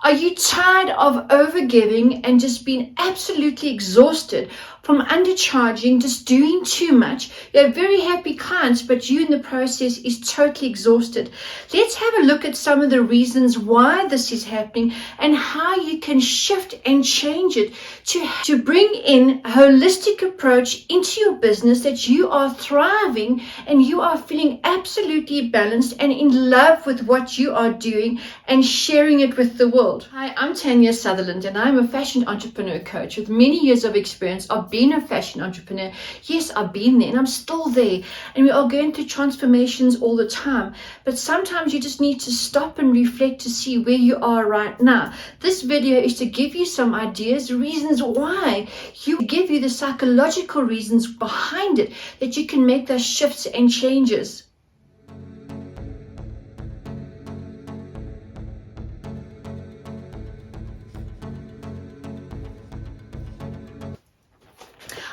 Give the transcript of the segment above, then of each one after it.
Are you tired of overgiving and just being absolutely exhausted from undercharging, just doing too much? You have very happy clients, but you in the process is totally exhausted. Let's have a look at some of the reasons why this is happening and how you can shift and change it to bring in a holistic approach into your business, that you are thriving and you are feeling absolutely balanced and in love with what you are doing and sharing it with the world. Hi, I'm Tania Sutherland and I'm a fashion entrepreneur coach with many years of experience of being a fashion entrepreneur. Yes, I've been there and I'm still there, and we are going through transformations all the time, but sometimes you just need to stop and reflect to see where you are right now. This video is to give you some ideas, reasons why, give you the psychological reasons behind it, that you can make those shifts and changes.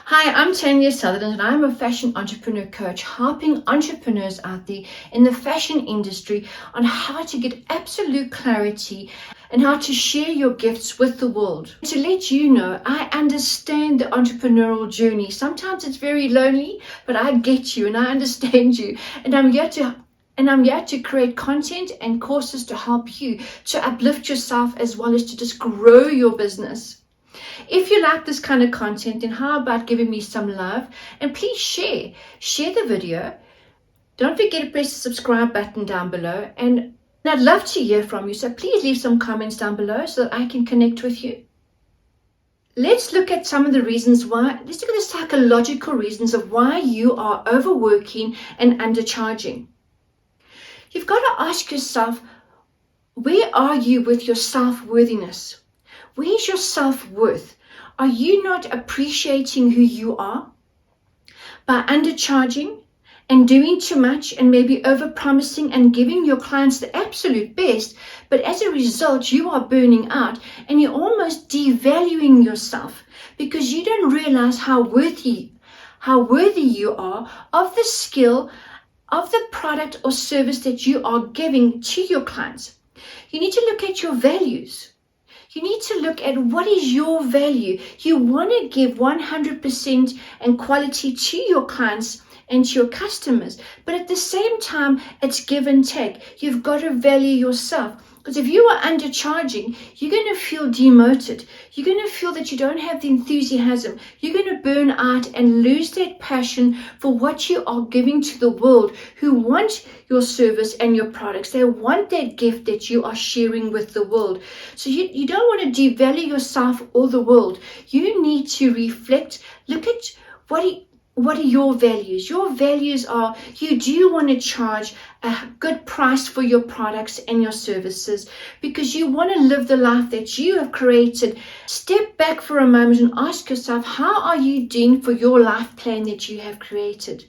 Hi, I'm Tania Sutherland and I'm a fashion entrepreneur coach, helping entrepreneurs out there in the fashion industry on how to get absolute clarity and how to share your gifts with the world. To let you know, I understand the entrepreneurial journey. Sometimes it's very lonely, but I get you and I understand you, and I'm here to create content and courses to help you to uplift yourself as well as to just grow your business. If you like this kind of content, then how about giving me some love, and please share the video. Don't forget to press the subscribe button down below, and I'd love to hear from you, so please leave some comments down below so that I can connect with you. Let's look at some of the reasons why. Let's look at the psychological reasons of why you are overworking and undercharging. You've got to ask yourself, where are you with your self-worthiness? Where's your self-worth? Are you not appreciating who you are? By undercharging and doing too much and maybe over-promising and giving your clients the absolute best, but as a result you are burning out and you're almost devaluing yourself because you don't realize how worthy you are of the skill, of the product or service that you are giving to your clients. You need to look at your values. You need to look at what is your value. You want to give 100% and quality to your clients and to your customers, but at the same time, it's give and take. You've got to value yourself. Because if you are undercharging, you're going to feel demoted. You're going to feel that you don't have the enthusiasm. You're going to burn out and lose that passion for what you are giving to the world who want your service and your products. They want that gift that you are sharing with the world. So you don't want to devalue yourself or the world. You need to reflect, look at what are your values? Your values are, you do want to charge a good price for your products and your services because you want to live the life that you have created. Step back for a moment and ask yourself, how are you doing for your life plan that you have created?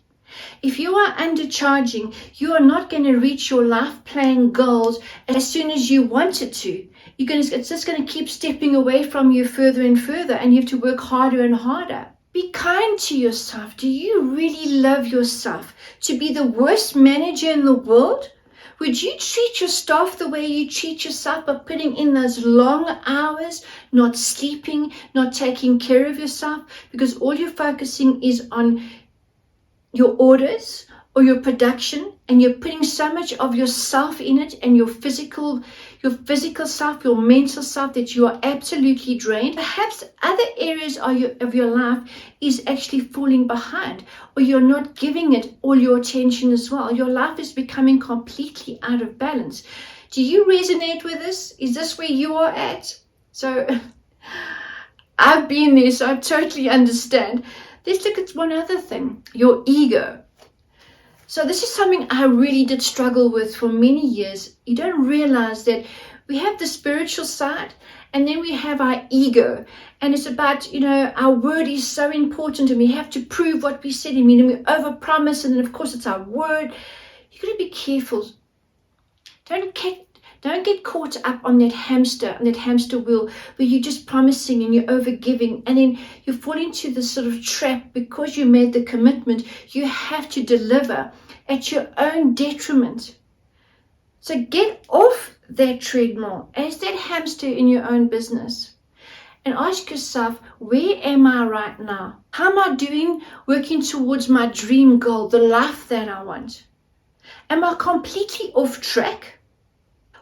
If you are undercharging, you are not going to reach your life plan goals as soon as you wanted to. It's just going to keep stepping away from you further and further, and you have to work harder and harder. Be kind to yourself. Do you really love yourself to be the worst manager in the world? Would you treat your staff the way you treat yourself by putting in those long hours, not sleeping, not taking care of yourself, because all you're focusing is on your orders or your production, and you're putting so much of yourself in it and your physical self, your mental self, that you are absolutely drained? Perhaps other areas of your life is actually falling behind, or you're not giving it all your attention as well. Your life is becoming completely out of balance. Do you resonate with this? Is this where you are at? So I've been there, so I totally understand. Let's look at one other thing, your ego. So this is something I really did struggle with for many years. You don't realize that we have the spiritual side and then we have our ego. And it's about, our word is so important and we have to prove what we said. And we overpromise, and then of course it's our word. You've got to be careful. Don't get caught up on that hamster wheel where you're just promising and you're overgiving, and then you fall into this sort of trap because you made the commitment. You have to deliver at your own detriment. So get off that treadmill, as that hamster in your own business, and ask yourself, where am I right now? How am I doing working towards my dream goal, the life that I want? Am I completely off track?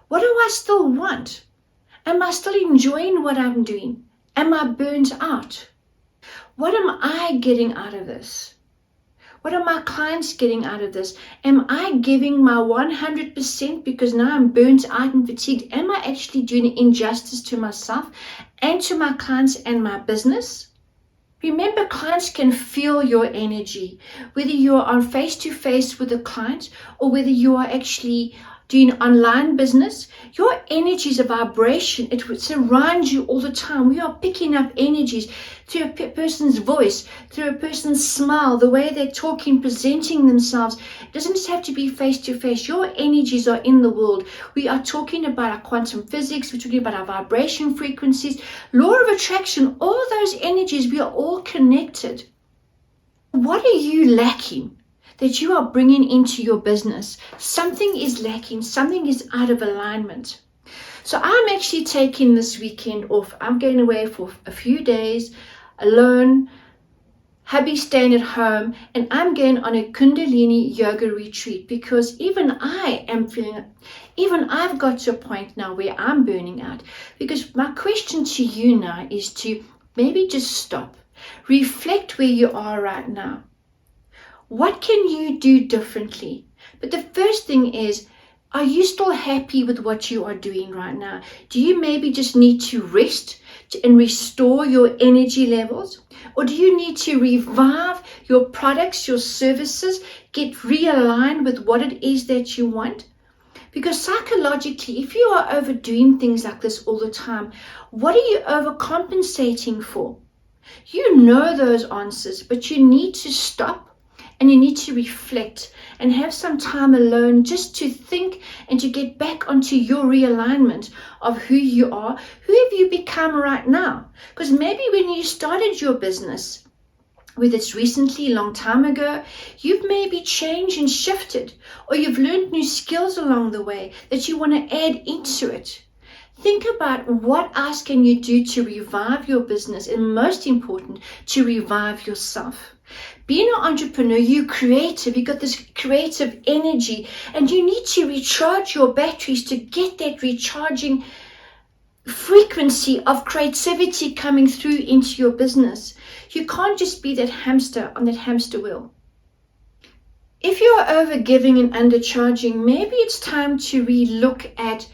What do I still want? Am I still enjoying what I'm doing? Am I burnt out? What am I getting out of this? What are my clients getting out of this? Am I giving my 100% because now I'm burnt out and fatigued? Am I actually doing injustice to myself and to my clients and my business? Remember, clients can feel your energy, whether you are on face-to-face with a client or whether you are actually doing online business. Your energy is a vibration. It surrounds you all the time. We are picking up energies through a person's voice, through a person's smile, the way they're talking, presenting themselves. It doesn't just have to be face-to-face. Your energies are in the world. We are talking about our quantum physics. We're talking about our vibration frequencies, law of attraction, all those energies. We are all connected. What are you lacking that you are bringing into your business? Something is lacking. Something is out of alignment. So I'm actually taking this weekend off. I'm going away for a few days alone. Hubby's staying at home, and I'm going on a Kundalini yoga retreat because even I've got to a point now where I'm burning out. Because my question to you now is to maybe just stop, reflect where you are right now. What can you do differently? But the first thing is, are you still happy with what you are doing right now? Do you maybe just need to rest and restore your energy levels? Or do you need to revive your products, your services, get realigned with what it is that you want? Because psychologically, if you are overdoing things like this all the time, what are you overcompensating for? You know those answers, but you need to stop. And you need to reflect and have some time alone just to think and to get back onto your realignment of who you are. Who have you become right now? Because maybe when you started your business, whether it's recently, a long time ago, you've maybe changed and shifted, or you've learned new skills along the way that you want to add into it. Think about what else can you do to revive your business, and most important, to revive yourself. Being an entrepreneur, you're creative, you've got this creative energy, and you need to recharge your batteries to get that recharging frequency of creativity coming through into your business. You can't just be that hamster on that hamster wheel. If you are over giving and undercharging, maybe it's time to relook at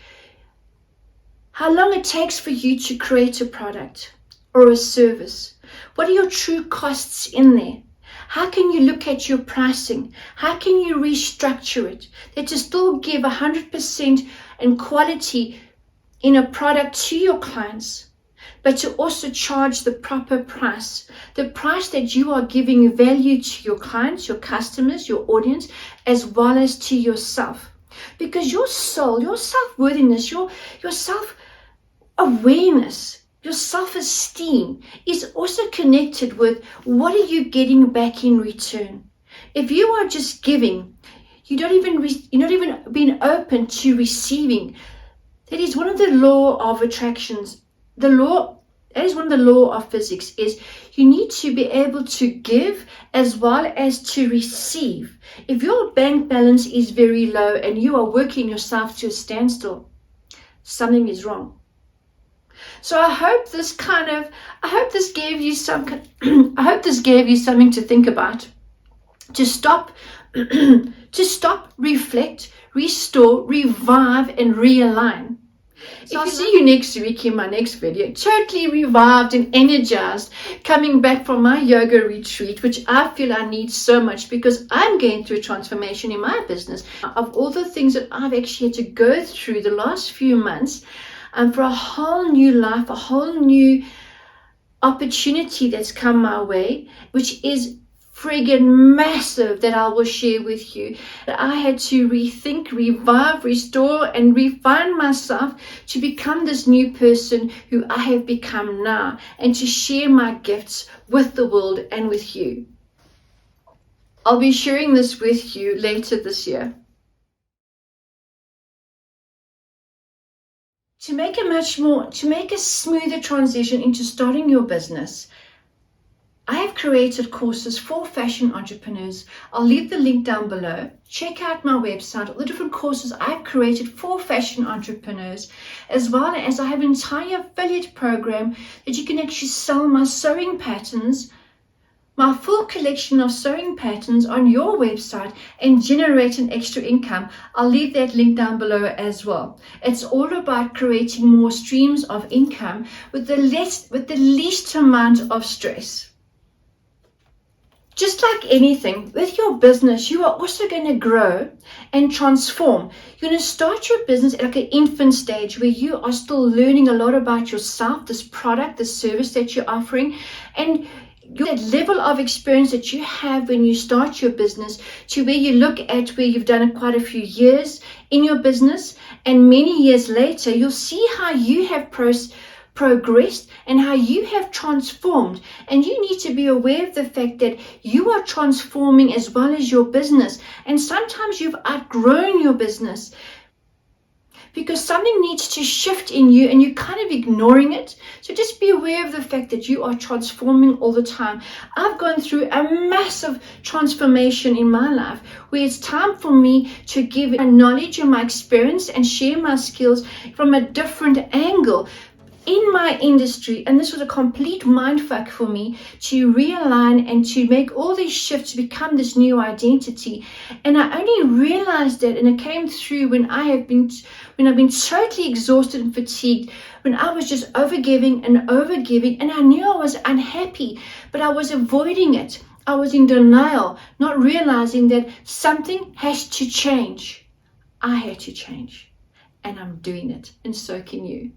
how long it takes for you to create a product or a service. What are your true costs in there? How can you look at your pricing? How can you restructure it? That to still give 100% and quality in a product to your clients, but to also charge the proper price, the price that you are giving value to your clients, your customers, your audience, as well as to yourself. Because your soul, your self-worthiness, your self-awareness, your self-esteem is also connected with what are you getting back in return. If you are just giving, you're not even being open to receiving. That is one of the law of attractions. That is one of the law of physics, is you need to be able to give as well as to receive. If your bank balance is very low and you are working yourself to a standstill, something is wrong. So I hope this gave you something to think about, to stop, reflect, restore, revive, and realign. So I'll see you next week in my next video, totally revived and energized, coming back from my yoga retreat, which I feel I need so much because I'm going through a transformation in my business. Of all the things that I've actually had to go through the last few months, for a whole new life, a whole new opportunity that's come my way, which is friggin' massive, that I will share with you. That I had to rethink, revive, restore, and refine myself to become this new person who I have become now, and to share my gifts with the world and with you. I'll be sharing this with you later this year. To make a smoother transition into starting your business, I have created courses for fashion entrepreneurs. I'll leave the link down below. Check out my website, all the different courses I've created for fashion entrepreneurs, as well as I have an entire affiliate program that you can actually sell my sewing patterns, my full collection of sewing patterns on your website and generate an extra income. I'll leave that link down below as well. It's all about creating more streams of income with the least amount of stress. Just like anything, with your business, you are also going to grow and transform. You're going to start your business at like an infant stage where you are still learning a lot about yourself, this product, this service that you're offering, and that level of experience that you have when you start your business to where you look at where you've done it quite a few years in your business, and many years later, you'll see how you have progressed and how you have transformed. And you need to be aware of the fact that you are transforming as well as your business. And sometimes you've outgrown your business because something needs to shift in you and you're kind of ignoring it. So just be aware of the fact that you are transforming all the time. I've gone through a massive transformation in my life where it's time for me to give my knowledge and my experience and share my skills from a different angle in my industry. And this was a complete mindfuck for me to realign and to make all these shifts to become this new identity. And I only realized that, and it came through when I've been totally exhausted and fatigued, when I was just overgiving, and I knew I was unhappy, but I was avoiding it. I was in denial, not realizing that something has to change. I had to change, and I'm doing it, and so can you.